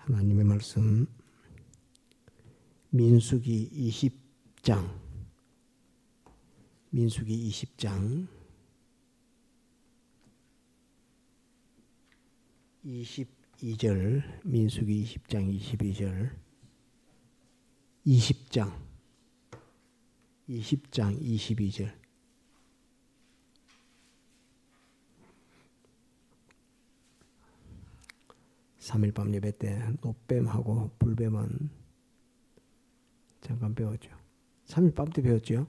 하나님의 말씀 민수기 20장 22절 민수기 20장 22절 20장 22절 (3.1) 예배 때 노뱀하고 불뱀은 잠깐 배웠죠. 3.1 때 배웠죠.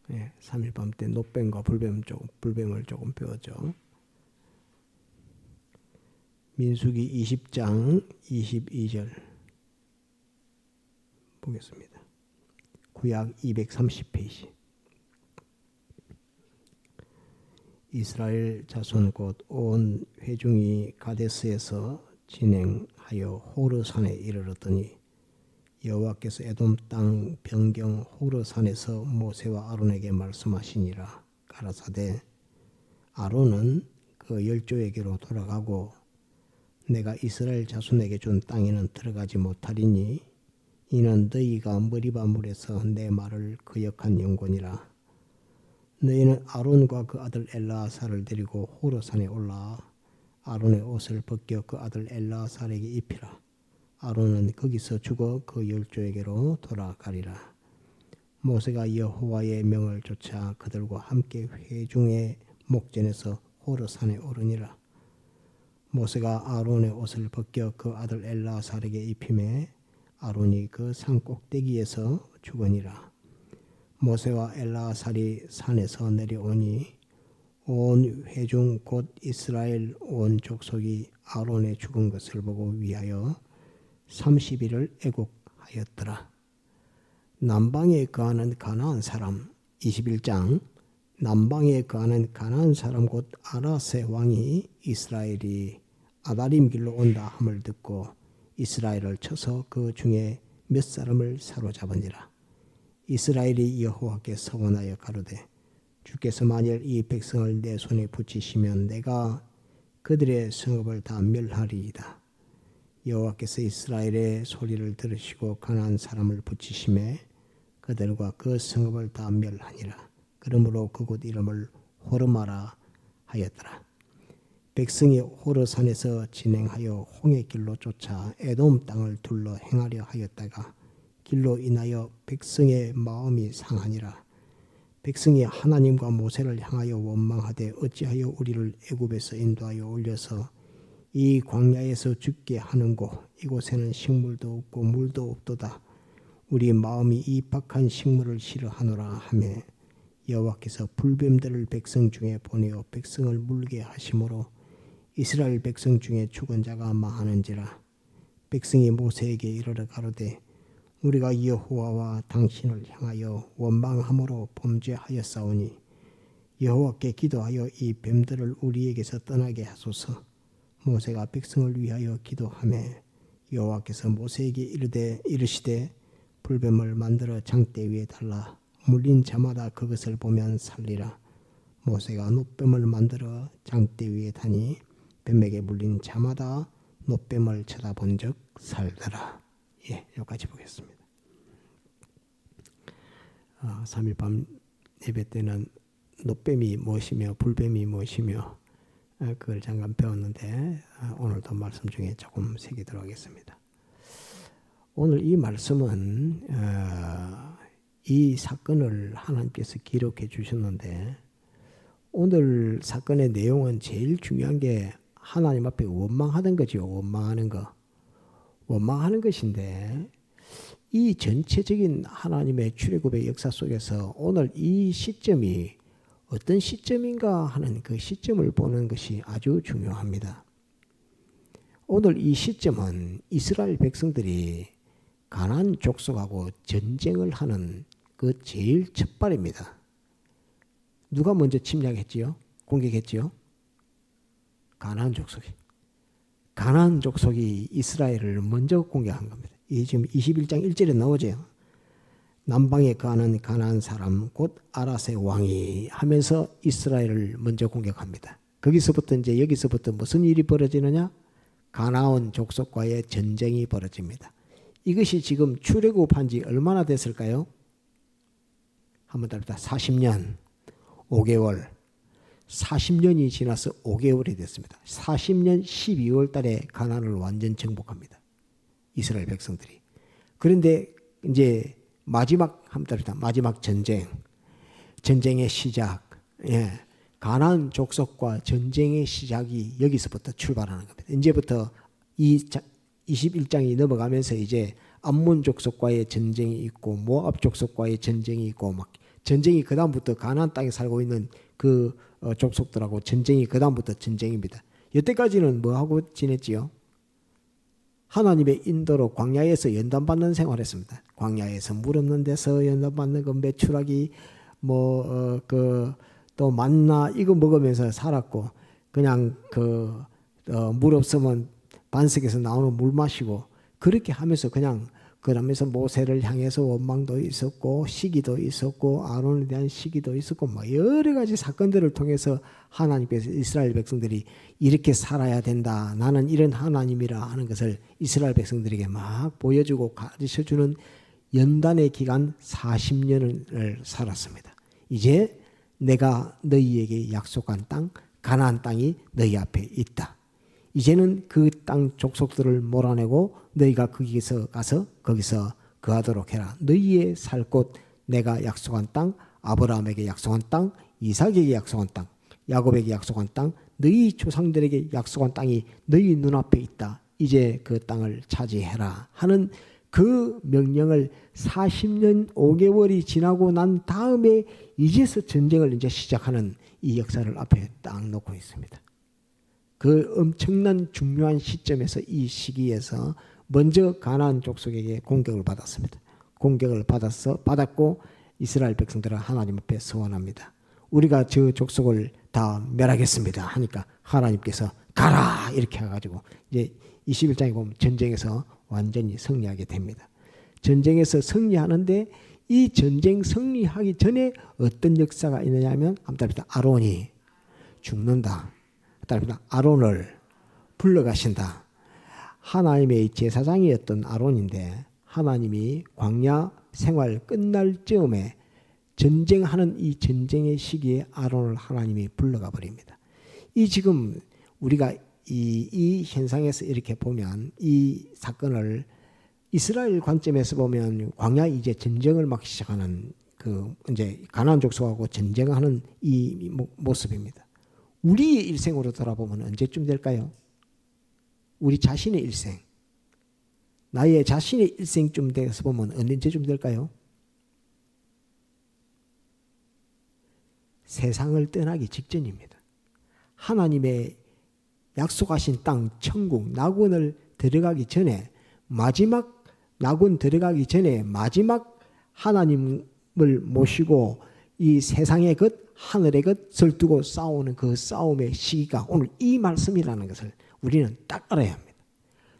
네, 3.1 때 노뱀과 불뱀을 조금 배웠죠. 민수기 20장 22절 보겠습니다. 구약 230페이지. 이스라엘 자손 곧 온 회중이 가데스에서 진행하여 호르산에 이르렀더니 여호와께서 에돔 땅 변경 호르산에서 모세와 아론에게 말씀하시니라. 가라사대 아론은 그 열조에게로 돌아가고 내가 이스라엘 자손에게 준 땅에는 들어가지 못하리니 이는 너희가 머리바 물에서 내 말을 거역한 영곤이라. 너희는 아론과 그 아들 엘라아살을 데리고 호르산에 올라와 아론의 옷을 벗겨 그 아들 엘라아살에게 입히라. 아론은 거기서 죽어 그 열조에게로 돌아가리라. 모세가 여호와의 명을 쫓아 그들과 함께 회중의 목전에서 호르산에 오르니라. 모세가 아론의 옷을 벗겨 그 아들 엘라아살에게 입히매 아론이 그 산 꼭대기에서 죽으니라. 모세와 엘라아살이 산에서 내려오니 온 회중 곧 이스라엘 온 족속이 아론의 죽은 것을 보고 위하여 30일을 애곡하였더라. 남방에 거하는 가나안 사람 21장 남방에 거하는 가나안 사람 곧 아라세 왕이 이스라엘이 아다림 길로 온다 함을 듣고 이스라엘을 쳐서 그 중에 몇 사람을 사로잡으니라. 이스라엘이 여호와께 서원하여 가로되 주께서 만일 이 백성을 내 손에 붙이시면 내가 그들의 성읍을 다 멸하리이다. 여호와께서 이스라엘의 소리를 들으시고 가나안 사람을 붙이심에 그들과 그 성읍을 다 멸하니라. 그러므로 그곳 이름을 호르마라 하였더라. 백성이 호르산에서 진행하여 홍해 길로 쫓아 에돔 땅을 둘러 행하려 하였다가 길로 인하여 백성의 마음이 상하니라. 백성이 하나님과 모세를 향하여 원망하되 어찌하여 우리를 애굽에서 인도하여 올려서 이 광야에서 죽게 하는고 이곳에는 식물도 없고 물도 없도다. 우리 마음이 이 박한 식물을 싫어하노라 하매 여호와께서 불뱀들을 백성 중에 보내어 백성을 물게 하심으로 이스라엘 백성 중에 죽은 자가 많은지라. 백성이 모세에게 이르러 가로되 우리가 여호와와 당신을 향하여 원망함으로 범죄하였사오니 여호와께 기도하여 이 뱀들을 우리에게서 떠나게 하소서. 모세가 백성을 위하여 기도하매 여호와께서 모세에게 이르시되 불뱀을 만들어 장대 위에 달라 물린 자마다 그것을 보면 살리라. 모세가 노뱀을 만들어 장대 위에 다니 뱀에게 물린 자마다 노뱀을 쳐다본 적 살더라. 예, 여기까지 보겠습니다. 3일 밤 예배 때는 노뱀이 무엇이며 불뱀이 무엇이며 그걸 잠깐 배웠는데 오늘도 말씀 중에 조금 새기도록 하겠습니다. 오늘 이 말씀은 이 사건을 하나님께서 기록해 주셨는데 오늘 사건의 내용은 제일 중요한 게 하나님 앞에 원망하는 거죠. 원망하는 거. 원망하는 것인데 이 전체적인 하나님의 출애굽의 역사 속에서 오늘 이 시점이 어떤 시점인가 하는 그 시점을 보는 것이 아주 중요합니다. 오늘 이 시점은 이스라엘 백성들이 가나안 족속하고 전쟁을 하는 그 제일 첫발입니다. 누가 먼저 침략했지요? 공격했지요? 가나안 족속이. 가나안 족속이 이스라엘을 먼저 공격한 겁니다. 이 지금 21장 1절에 나오죠. 남방에 거하는 가나안 사람 곧 아라세 왕이 하면서 이스라엘을 먼저 공격합니다. 거기서부터 이제 여기서부터 무슨 일이 벌어지느냐? 가나안 족속과의 전쟁이 벌어집니다. 이것이 지금 출애굽한 지 얼마나 됐을까요? 한번 답니다. 40년 5개월. 40년이 지나서 5개월이 됐습니다. 40년 12월 달에 가나안을 완전 정복합니다. 이스라엘 백성들이. 그런데 이제 마지막 한번 답니다. 마지막 전쟁의 시작. 예. 가나안 족속과 전쟁의 시작이 여기서부터 출발하는 겁니다. 이제부터 이 21장이 넘어가면서 이제 암몬 족속과의 전쟁이 있고 모압 족속과의 전쟁이 있고 막 전쟁이 그다음부터 가나안 땅에 살고 있는 그 족속들하고 전쟁이 그다음부터 전쟁입니다. 여태까지는 뭐 하고 지냈지요? 하나님의 인도로 광야에서 연단받는 생활했습니다. 광야에서 물 없는 데서 연단받는 그 메추라기 또 만나 이거 먹으면서 살았고 그냥 물 없으면 반석에서 나오는 물 마시고 그렇게 하면서 그러면서 모세를 향해서 원망도 있었고 시기도 있었고 아론에 대한 시기도 있었고 뭐 여러 가지 사건들을 통해서 하나님께서 이스라엘 백성들이 이렇게 살아야 된다. 나는 이런 하나님이라 하는 것을 이스라엘 백성들에게 막 보여주고 가르쳐주는 연단의 기간 40년을 살았습니다. 이제 내가 너희에게 약속한 땅 가나안 땅이 너희 앞에 있다. 이제는 그 땅 족속들을 몰아내고 너희가 거기서 가서 거기서 거하도록 해라. 너희의 살 곳 내가 약속한 땅 아브라함에게 약속한 땅 이삭에게 약속한 땅 야곱에게 약속한 땅 너희 조상들에게 약속한 땅이 너희 눈앞에 있다. 이제 그 땅을 차지해라 하는 그 명령을 40년 5개월이 지나고 난 다음에 이제서 전쟁을 이제 시작하는 이 역사를 앞에 딱 놓고 있습니다. 그 엄청난 중요한 시점에서 이 시기에서 먼저 가나안 족속에게 공격을 받았습니다. 공격을 받았고 이스라엘 백성들은 하나님 앞에 서원합니다. 우리가 저 족속을 다 멸하겠습니다 하니까 하나님께서 가라 이렇게 해가지고 이제 21장에 보면 전쟁에서 완전히 승리하게 됩니다. 전쟁에서 승리하는데 이 전쟁 승리하기 전에 어떤 역사가 있느냐 하면 아론이 죽는다. 아론을 불러가신다. 하나님의 제사장이었던 아론인데 하나님이 광야 생활 끝날 즈음에 전쟁하는 이 전쟁의 시기에 아론을 하나님이 불러가 버립니다. 이 지금 우리가 이 현상에서 이렇게 보면 이 사건을 이스라엘 관점에서 보면 광야 이제 전쟁을 막 시작하는 그 이제 가나안 족속하고 전쟁하는 이 모습입니다. 우리의 일생으로 돌아보면 언제쯤 될까요? 우리 자신의 일생, 나의 자신의 일생쯤 돼서 보면 언제쯤 될까요? 세상을 떠나기 직전입니다. 하나님의 약속하신 땅 천국 낙원을 들어가기 전에 마지막 낙원 들어가기 전에 마지막 하나님을 모시고 이 세상의 것 하늘의 것을 두고 싸우는 그 싸움의 시기가 오늘 이 말씀이라는 것을 우리는 딱 알아야 합니다.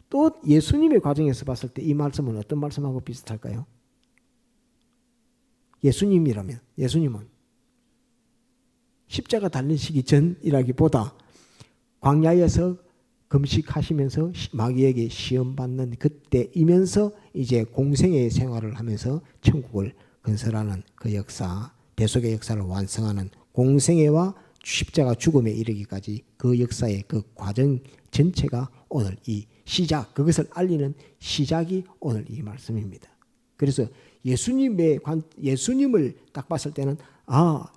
또 예수님의 과정에서 봤을 때 이 말씀은 어떤 말씀하고 비슷할까요? 예수님은 십자가 달리시기 전이라기보다 광야에서 금식하시면서 마귀에게 시험받는 그때이면서 이제 공생의 생활을 하면서 천국을 건설하는 그 역사, 대속의 역사를 완성하는 공생애와 십자가 죽음에 이르기까지 그 역사의 그 과정 전체가 오늘 이 시작, 그것을 알리는 시작이 오늘 이 말씀입니다. 그래서 예수님을 딱 봤을 때는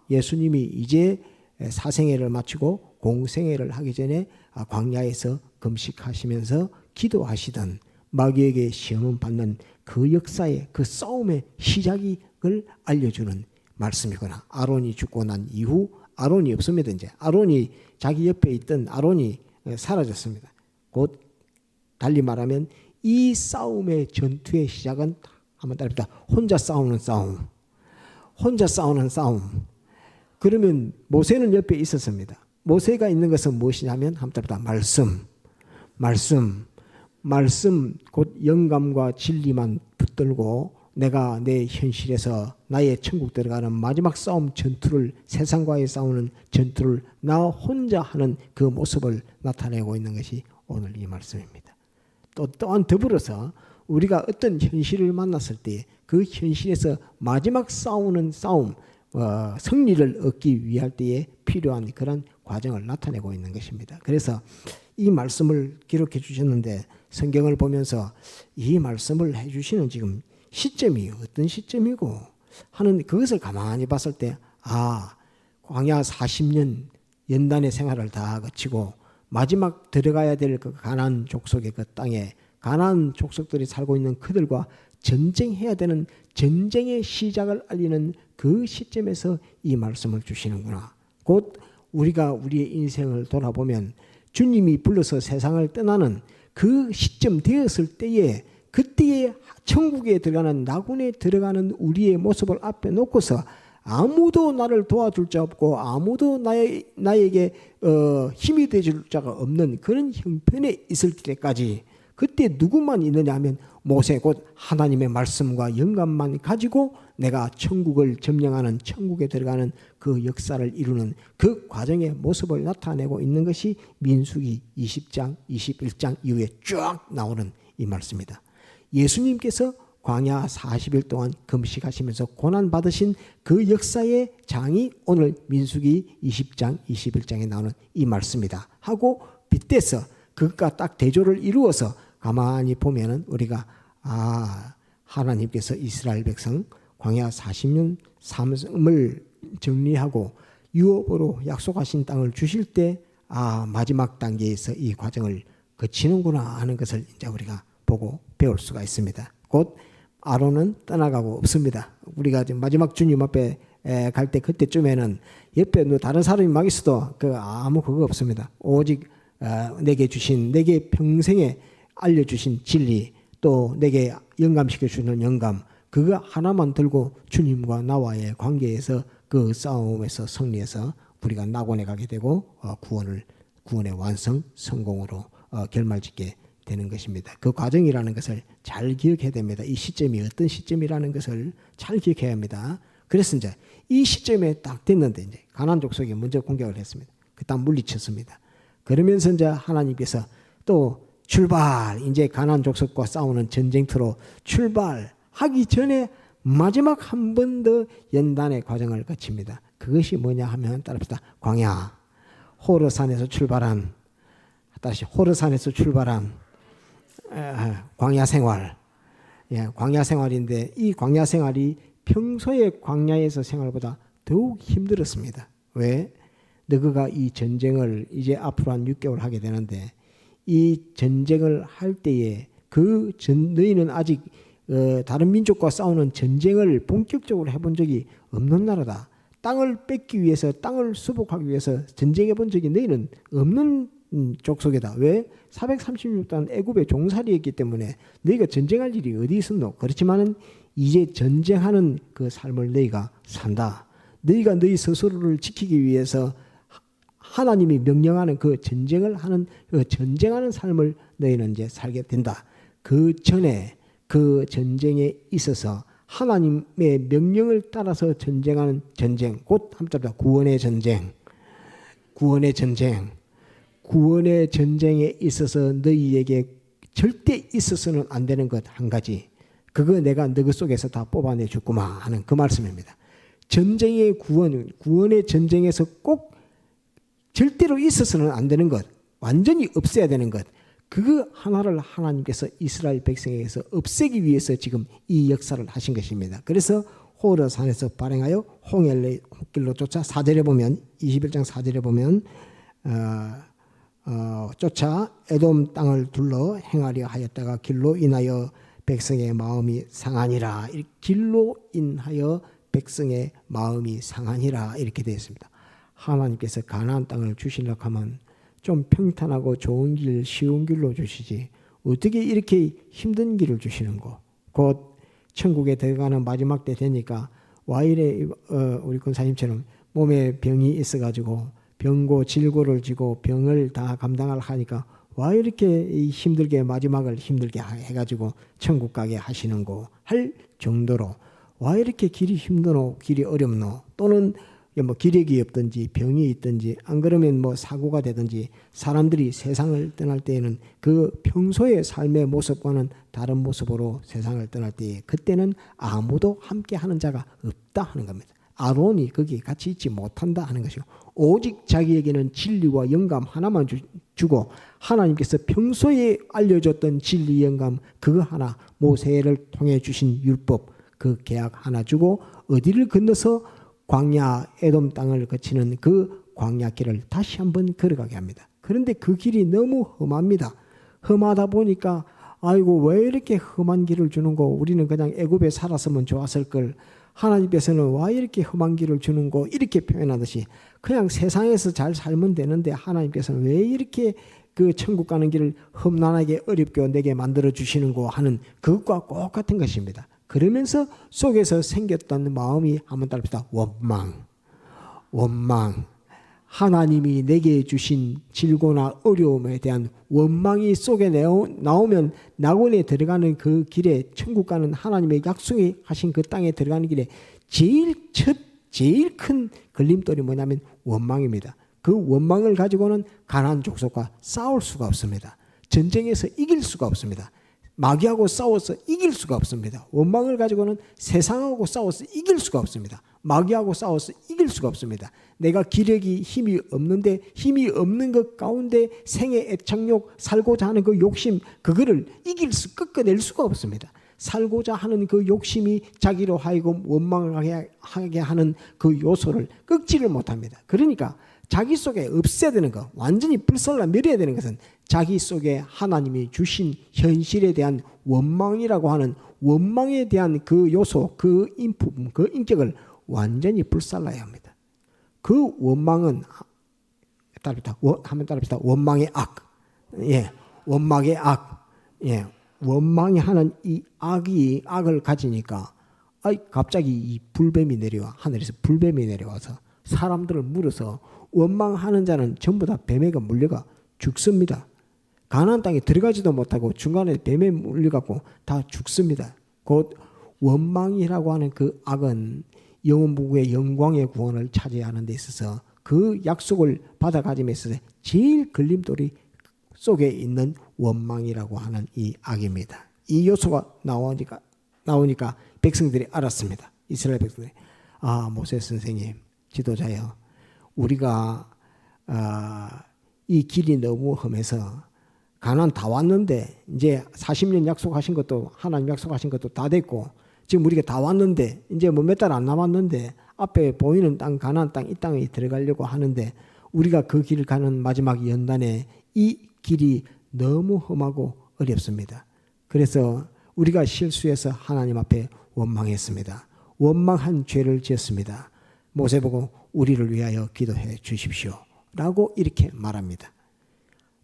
예수님이 이제 사생애를 마치고 공생애를 하기 전에 광야에서 금식하시면서 기도하시던 마귀에게 시험을 받는 그 역사의 그 싸움의 시작을 알려주는 말씀이구나. 아론이 죽고 난 이후 아론이 없습니다. 이제 아론이 자기 옆에 있던 아론이 사라졌습니다. 곧 달리 말하면 이 싸움의 전투의 시작은 한번 따릅니다. 혼자 싸우는 싸움. 혼자 싸우는 싸움. 그러면 모세는 옆에 있었습니다. 모세가 있는 것은 무엇이냐면 한번 따릅니다. 말씀 곧 영감과 진리만 붙들고 내가 내 현실에서 나의 천국 들어가는 마지막 싸움 전투를 세상과의 싸우는 전투를 나 혼자 하는 그 모습을 나타내고 있는 것이 오늘 이 말씀입니다. 또한 더불어서 우리가 어떤 현실을 만났을 때 그 현실에서 마지막 싸우는 싸움, 승리를 얻기 위할 때에 필요한 그런 과정을 나타내고 있는 것입니다. 그래서 이 말씀을 기록해 주셨는데 성경을 보면서 이 말씀을 해주시는 지금 시점이 어떤 시점이고 하는 그것을 가만히 봤을 때 광야 40년 연단의 생활을 다 거치고 마지막 들어가야 될 그 가나안 족속의 그 땅에 가나안 족속들이 살고 있는 그들과 전쟁해야 되는 전쟁의 시작을 알리는 그 시점에서 이 말씀을 주시는구나. 곧 우리가 우리의 인생을 돌아보면 주님이 불러서 세상을 떠나는 그 시점 되었을 때에 그때에 천국에 들어가는 낙원에 들어가는 우리의 모습을 앞에 놓고서 아무도 나를 도와줄 자 없고 아무도 나에게 힘이 되줄 자가 없는 그런 형편에 있을 때까지 그때 누구만 있느냐 하면 모세 곧 하나님의 말씀과 영감만 가지고 내가 천국을 점령하는 천국에 들어가는 그 역사를 이루는 그 과정의 모습을 나타내고 있는 것이 민수기 20장 21장 이후에 쫙 나오는 이 말씀입니다. 예수님께서 광야 40일 동안 금식하시면서 고난받으신 그 역사의 장이 오늘 민수기 20장 21장에 나오는 이 말씀이다 하고 빗대서 그것과 딱 대조를 이루어서 가만히 보면은 우리가 하나님께서 이스라엘 백성 광야 40년 삶을 정리하고 유업으로 약속하신 땅을 주실 때 마지막 단계에서 이 과정을 거치는구나 하는 것을 이제 우리가 보고 배울 수가 있습니다. 곧 아론은 떠나가고 없습니다. 우리가 지금 마지막 주님 앞에 갈 때 그때쯤에는 옆에 다른 사람이 막 있어도 아무 그거 없습니다. 오직 내게 평생에 알려주신 진리 또 내게 영감시켜주는 영감 그거 하나만 들고 주님과 나와의 관계에서 그 싸움에서 승리해서 우리가 낙원에 가게 되고 구원의 완성 성공으로 결말짓게 되는 것입니다. 그 과정이라는 것을 잘 기억해야 됩니다. 이 시점이 어떤 시점이라는 것을 잘 기억해야 합니다. 그래서 이제 이 시점에 딱 됐는데 이제 가나안 족속이 먼저 공격을 했습니다. 그 땅 물리쳤습니다. 그러면서 이제 하나님께서 또 출발 이제 가나안 족속과 싸우는 전쟁터로 출발하기 전에 마지막 한 번 더 연단의 과정을 거칩니다. 그것이 뭐냐 하면 따릅시다. 광야 호르산에서 출발한 광야 생활. 광야 생활인데 이 광야 생활이 평소의 광야에서 생활보다 더욱 힘들었습니다. 왜? 너희가 이 전쟁을 이제 앞으로 한 6개월 하게 되는데 이 전쟁을 할 때에 너희는 아직 다른 민족과 싸우는 전쟁을 본격적으로 해본 적이 없는 나라다. 땅을 뺏기 위해서 땅을 수복하기 위해서 전쟁해 본 적이 너희는 없는 족속이다. 왜? 436단 애굽의 종살이였기 때문에 너희가 전쟁할 일이 어디 있었노? 그렇지만은 이제 전쟁하는 그 삶을 너희가 산다. 너희가 너희 스스로를 지키기 위해서 하나님이 명령하는 그 전쟁하는 삶을 너희는 이제 살게 된다. 그 전에 그 전쟁에 있어서 하나님의 명령을 따라서 전쟁하는 전쟁, 곧 한자로 구원의 전쟁. 구원의 전쟁에 있어서 너희에게 절대 있어서는 안 되는 것 한 가지. 그거 내가 너희 속에서 다 뽑아내 줬구만 하는 그 말씀입니다. 구원의 전쟁에서 꼭 절대로 있어서는 안 되는 것, 완전히 없애야 되는 것, 그거 하나를 하나님께서 이스라엘 백성에게서 없애기 위해서 지금 이 역사를 하신 것입니다. 그래서 호르산에서 발행하여 홍해길로 쫓아 4절에 보면 21장 4절에 보면 쫓아 에돔 땅을 둘러 행하려 하였다가 길로 인하여 백성의 마음이 상하니라. 길로 인하여 백성의 마음이 상하니라 이렇게 되어 있습니다. 하나님께서 가나안 땅을 주시려고 하면 좀 평탄하고 좋은 길, 쉬운 길로 주시지 어떻게 이렇게 힘든 길을 주시는고. 곧 천국에 들어가는 마지막 때 되니까 와이래 우리 권사님처럼 몸에 병이 있어가지고 병고 질고를 지고 병을 다 감당을 하니까 와 이렇게 힘들게 마지막을 힘들게 해가지고 천국 가게 하시는고 할 정도로 와 이렇게 길이 힘드노 길이 어렵노 또는 뭐 기력이 없든지 병이 있든지 안 그러면 뭐 사고가 되든지 사람들이 세상을 떠날 때에는 그 평소의 삶의 모습과는 다른 모습으로 세상을 떠날 때에 그때는 아무도 함께 하는 자가 없다 하는 겁니다. 아론이 거기에 같이 있지 못한다 하는 것이고 오직 자기에게는 진리와 영감 하나만 주고 하나님께서 평소에 알려줬던 진리 영감 그거 하나 모세를 통해 주신 율법 그 계약 하나 주고 어디를 건너서 광야 에돔 땅을 거치는 그 광야 길을 다시 한번 걸어가게 합니다. 그런데 그 길이 너무 험합니다. 험하다 보니까 아이고 왜 이렇게 험한 길을 주는 거 우리는 그냥 애굽에 살았으면 좋았을 걸 하나님께서는 왜 이렇게 험한 길을 주는 거 이렇게 표현하듯이 그냥 세상에서 잘 살면 되는데 하나님께서는 왜 이렇게 그 천국 가는 길을 험난하게 어렵게 내게 만들어 주시는 거 하는 그것과 똑같은 것입니다. 그러면서 속에서 생겼던 마음이 한번 따라합시다. 원망. 하나님이 내게 주신 질고나 어려움에 대한 원망이 속에 나오면 낙원에 들어가는 그 길에 천국 가는 하나님의 약속이 하신 그 땅에 들어가는 길에 제일 큰 걸림돌이 뭐냐면 원망입니다. 그 원망을 가지고는 가나안 족속과 싸울 수가 없습니다. 전쟁에서 이길 수가 없습니다. 마귀하고 싸워서 이길 수가 없습니다. 원망을 가지고는 세상하고 싸워서 이길 수가 없습니다. 마귀하고 싸워서 이길 수가 없습니다. 내가 기력이 힘이 없는데 힘이 없는 것 가운데 생의 애착욕 살고자 하는 그 욕심 그거를 꺾어낼 수가 없습니다. 살고자 하는 그 욕심이 자기로 하여금 원망을 하게 하는 그 요소를 꺾지를 못합니다. 그러니까 자기 속에 없애야 되는 것, 완전히 불살라 멸해야 되는 것은 자기 속에 하나님이 주신 현실에 대한 원망이라고 하는 원망에 대한 그 요소, 그 인품, 그 인격을 완전히 불살라야 합니다. 그 원망은 한번 따라합시다. 원망의 악. 예, 원망의 악. 예, 원망이 하는 이 악을 가지니까 갑자기 이 불뱀이 내려와 하늘에서 불뱀이 내려와서 사람들을 물어서 원망하는 자는 전부 다 뱀에게 물려가 죽습니다. 가나안 땅에 들어가지도 못하고 중간에 뱀에 물려갖고 다 죽습니다. 곧 원망이라고 하는 그 악은 영원부구의 영광의 구원을 차지하는 데 있어서 그 약속을 받아 가짐에 있어서 제일 걸림돌이 속에 있는 원망이라고 하는 이 악입니다. 이 요소가 나오니까 백성들이 알았습니다. 이스라엘 백성들이 모세 선생님 지도자요. 우리가 이 길이 너무 험해서 가나안 다 왔는데 이제 40년 약속하신 것도 하나님 약속하신 것도 다 됐고 지금 우리가 다 왔는데 이제 뭐 몇 달 안 남았는데 앞에 보이는 땅 가나안 땅 이 땅에 들어가려고 하는데 우리가 그 길을 가는 마지막 연단에 이 길이 너무 험하고 어렵습니다. 그래서 우리가 실수해서 하나님 앞에 원망했습니다. 원망한 죄를 지었습니다. 모세 보고 우리를 위하여 기도해 주십시오 라고 이렇게 말합니다.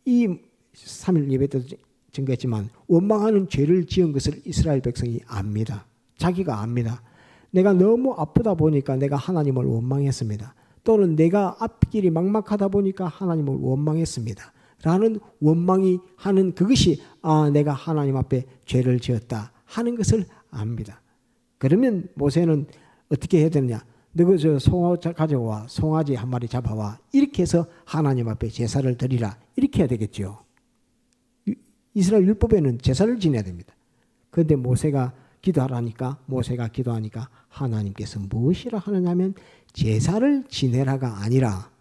이 3일 예배 때도 증거했지만 원망하는 죄를 지은 것을 이스라엘 백성이 압니다. 자기가 압니다. 내가 너무 아프다 보니까 내가 하나님을 원망했습니다. 또는 내가 앞길이 막막하다 보니까 하나님을 원망했습니다. 라는 원망이 하는 그것이 내가 하나님 앞에 죄를 지었다 하는 것을 압니다. 그러면 모세는 어떻게 해야 되느냐? 너가 저 송아지 가져와 송아지 한 마리 잡아와 이렇게 해서 하나님 앞에 제사를 드리라 이렇게 해야 되겠죠. 이스라엘 율법에는 제사를 지내야 됩니다. 그런데 모세가 기도하니까 하나님께서 무엇이라 하느냐면 제사를 지내라가 아니라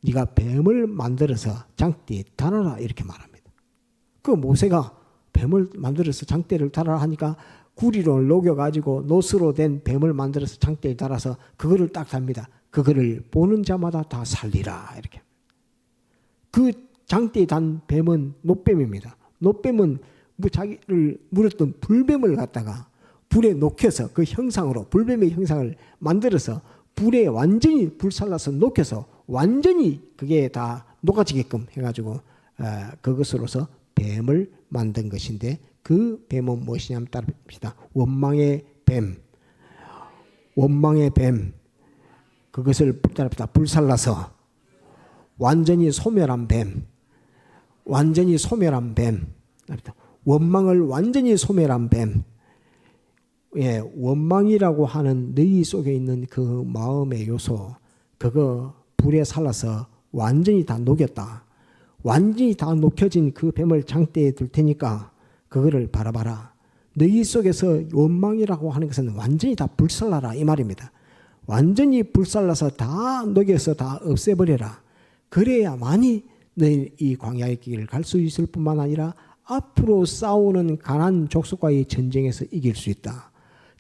네가 뱀을 만들어서 장대에 달아라 이렇게 말합니다. 그 모세가 뱀을 만들어서 장대를 달아라 하니까 구리로 녹여가지고 노스로 된 뱀을 만들어서 장대에 달아서 그거를 딱 답니다. 그거를 보는 자마다 다 살리라 이렇게. 그 장대에 단 뱀은 노뱀입니다. 노뱀은 자기를 물었던 불뱀을 갖다가 불에 녹여서 그 형상으로 불뱀의 형상을 만들어서 불에 완전히 불살라서 녹여서 완전히 그게 다 녹아지게끔 해가지고 그것으로서 뱀을 만든 것인데 그 뱀은 무엇이냐면 따릅시다. 원망의 뱀 그것을 따릅시다. 불살라서 완전히 소멸한 뱀 원망을 완전히 소멸한 뱀 원망이라고 하는 너희 속에 있는 그 마음의 요소, 그거 불에 살라서 완전히 다 녹였다. 완전히 다 녹여진 그 뱀을 장대에 둘 테니까 그거를 바라봐라. 너희 속에서 원망이라고 하는 것은 완전히 다 불살라라 이 말입니다. 완전히 불살라서 다 녹여서 다 없애버려라. 그래야만이 너희 이 광야의 길을 갈 수 있을 뿐만 아니라 앞으로 싸우는 가나안 족속과의 전쟁에서 이길 수 있다.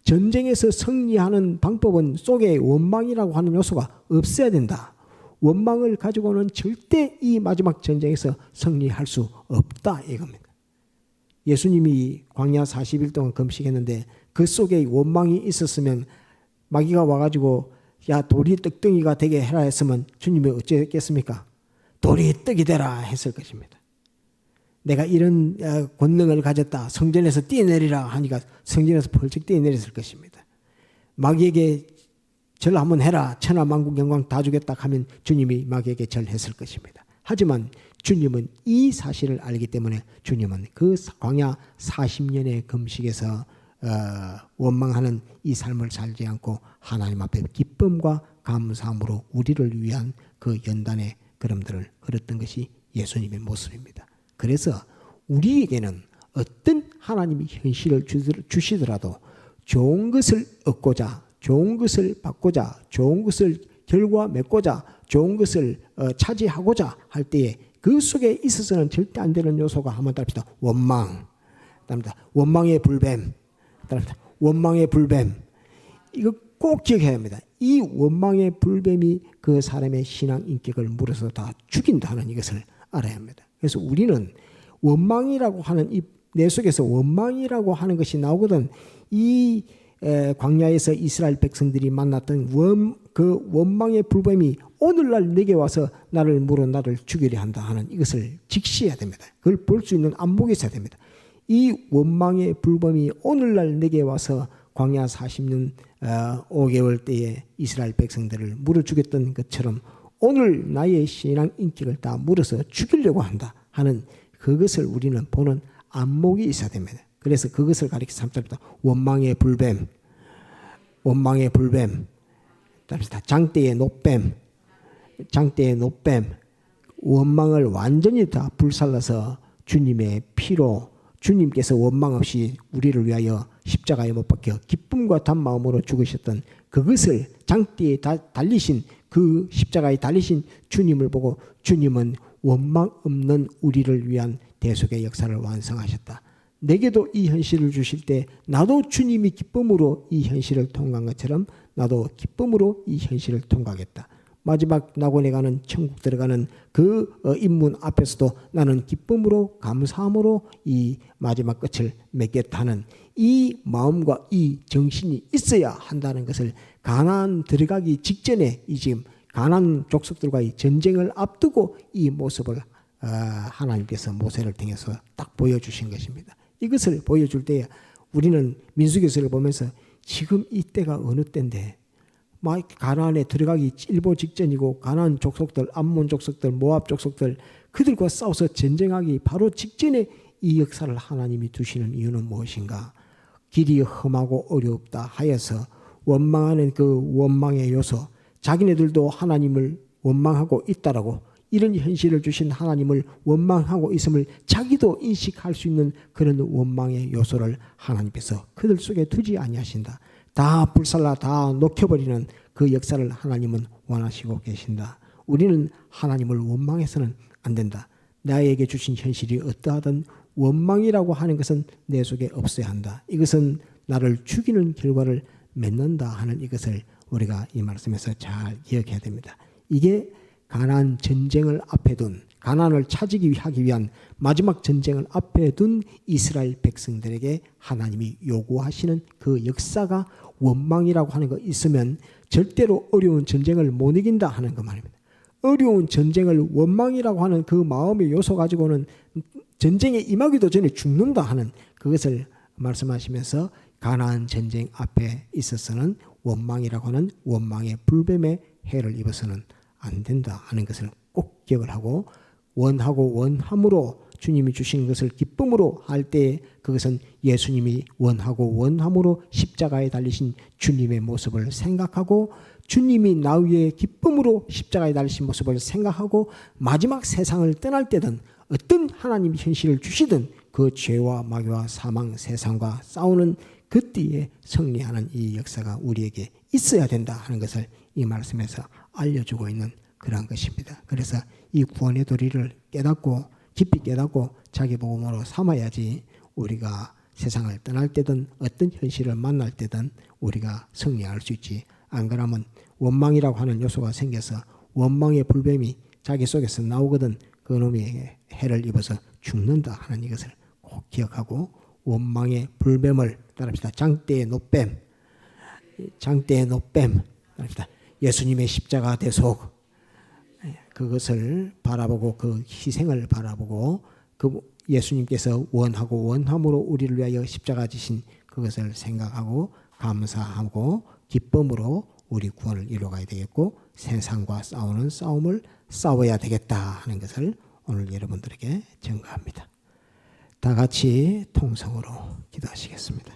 전쟁에서 승리하는 방법은 속에 원망이라고 하는 요소가 없어야 된다. 원망을 가지고는 절대 이 마지막 전쟁에서 승리할 수 없다 이겁니다. 예수님이 광야 40일 동안 금식했는데 그 속에 원망이 있었으면 마귀가 와가지고 야 돌이 떡덩이가 되게 해라 했으면 주님이 어쩌겠습니까? 돌이 떡이 되라 했을 것입니다. 내가 이런 권능을 가졌다. 성전에서 뛰어내리라 하니까 성전에서 펄쩍 뛰어내렸을 것입니다. 마귀에게 절 한번 해라. 천하만국 영광 다 주겠다 하면 주님이 마귀에게 절했을 것입니다. 하지만 주님은 이 사실을 알기 때문에 주님은 그 광야 40년의 금식에서 원망하는 이 삶을 살지 않고 하나님 앞에 기쁨과 감사함으로 우리를 위한 그 연단의 걸음들을 걸었던 것이 예수님의 모습입니다. 그래서 우리에게는 어떤 하나님이 현실을 주시더라도 좋은 것을 얻고자, 좋은 것을 받고자, 좋은 것을 결과 맺고자, 좋은 것을 차지하고자 할 때에 그 속에 있어서는 절대 안 되는 요소가 한번 따릅니다. 원망, 원망의 불뱀, 원망의 불뱀. 이거 꼭 기억해야 합니다. 이 원망의 불뱀이 그 사람의 신앙 인격을 물어서 다 죽인다는 이것을 알아야 합니다. 그래서 우리는 원망이라고 하는 내 속에서 원망이라고 하는 것이 나오거든. 이 광야에서 이스라엘 백성들이 만났던 그 원망의 불뱀이 오늘날 내게 와서 나를 물어 나를 죽이려 한다 하는 이것을 직시해야 됩니다. 그걸 볼 수 있는 안목이 있어야 됩니다. 이 원망의 불뱀이 오늘날 내게 와서 광야 40년 5개월 때에 이스라엘 백성들을 물어 죽였던 것처럼 오늘 나의 신앙 인격을 다 물어서 죽이려고 한다 하는 그것을 우리는 보는 안목이 있어야 됩니다. 그래서 그것을 가리켜 3절부터 원망의 불뱀, 원망의 불뱀, 장대의 노뱀, 장대의 노뱀, 원망을 완전히 다 불살라서 주님의 피로 주님께서 원망 없이 우리를 위하여 십자가에 못 박혀 기쁨과 단마음으로 죽으셨던 그것을 장대에 달리신 그 십자가에 달리신 주님을 보고 주님은 원망 없는 우리를 위한 대속의 역사를 완성하셨다. 내게도 이 현실을 주실 때 나도 주님이 기쁨으로 이 현실을 통과한 것처럼 나도 기쁨으로 이 현실을 통과하겠다. 마지막 낙원에 가는 천국 들어가는 그 입문 앞에서도 나는 기쁨으로 감사함으로 이 마지막 끝을 맺겠다는 이 마음과 이 정신이 있어야 한다는 것을 가나안 들어가기 직전에 이 지금 가나안 족속들과의 전쟁을 앞두고 이 모습을 하나님께서 모세를 통해서 딱 보여주신 것입니다. 이것을 보여줄 때 우리는 민수기서를 보면서 지금 이때가 어느 때인데 막 가나안에 들어가기 일보 직전이고 가나안 족속들, 암몬 족속들, 모압 족속들 그들과 싸워서 전쟁하기 바로 직전에 이 역사를 하나님이 두시는 이유는 무엇인가? 길이 험하고 어렵다 하여서 원망하는 그 원망의 요소, 자기네들도 하나님을 원망하고 있다라고 이런 현실을 주신 하나님을 원망하고 있음을 자기도 인식할 수 있는 그런 원망의 요소를 하나님께서 그들 속에 두지 아니하신다. 다 불살라 다 녹여버리는 그 역사를 하나님은 원하시고 계신다. 우리는 하나님을 원망해서는 안 된다. 나에게 주신 현실이 어떠하든 원망이라고 하는 것은 내 속에 없어야 한다. 이것은 나를 죽이는 결과를 맺는다 하는 이것을 우리가 이 말씀에서 잘 기억해야 됩니다. 이게 가나안 전쟁을 앞에 둔 가나안을 차지하기 하기 위한 마지막 전쟁을 앞에 둔 이스라엘 백성들에게 하나님이 요구하시는 그 역사가 원망이라고 하는 거 있으면 절대로 어려운 전쟁을 못 이긴다 하는 그 말입니다. 어려운 전쟁을 원망이라고 하는 그 마음의 요소 가지고는 전쟁에 임하기도 전에 죽는다 하는 그것을 말씀하시면서 가나안 전쟁 앞에 있어서는 원망이라고 하는 원망의 불뱀의 해를 입어서는 안 된다 하는 것을 꼭 기억을 하고 원하고 원함으로 주님이 주신 것을 기쁨으로 할 때 그것은 예수님이 원하고 원함으로 십자가에 달리신 주님의 모습을 생각하고 주님이 나 위에 기쁨으로 십자가에 달리신 모습을 생각하고 마지막 세상을 떠날 때든 어떤 하나님이 현실을 주시든 그 죄와 마귀와 사망 세상과 싸우는 그때에 승리하는 이 역사가 우리에게 있어야 된다 하는 것을 이 말씀에서 알려주고 있는 그러한 것입니다. 그래서 이 구원의 도리를 깨닫고 깊이 깨닫고 자기 복음으로 삼아야지 우리가 세상을 떠날 때든 어떤 현실을 만날 때든 우리가 승리할 수 있지. 안 그러면 원망이라고 하는 요소가 생겨서 원망의 불뱀이 자기 속에서 나오거든 그 놈이 해를 입어서 죽는다 하는 이것을 꼭 기억하고 원망의 불뱀을 따릅시다. 장대의 노뱀, 장대의 노뱀 따릅시다. 예수님의 십자가 대속 그것을 바라보고 그 희생을 바라보고 그 예수님께서 원하고 원함으로 우리를 위하여 십자가 지신 그것을 생각하고 감사하고 기쁨으로 우리 구원을 이루어가야 되겠고 세상과 싸우는 싸움을 싸워야 되겠다 하는 것을 오늘 여러분들에게 증거합니다. 다 같이 통성으로 기도하시겠습니다.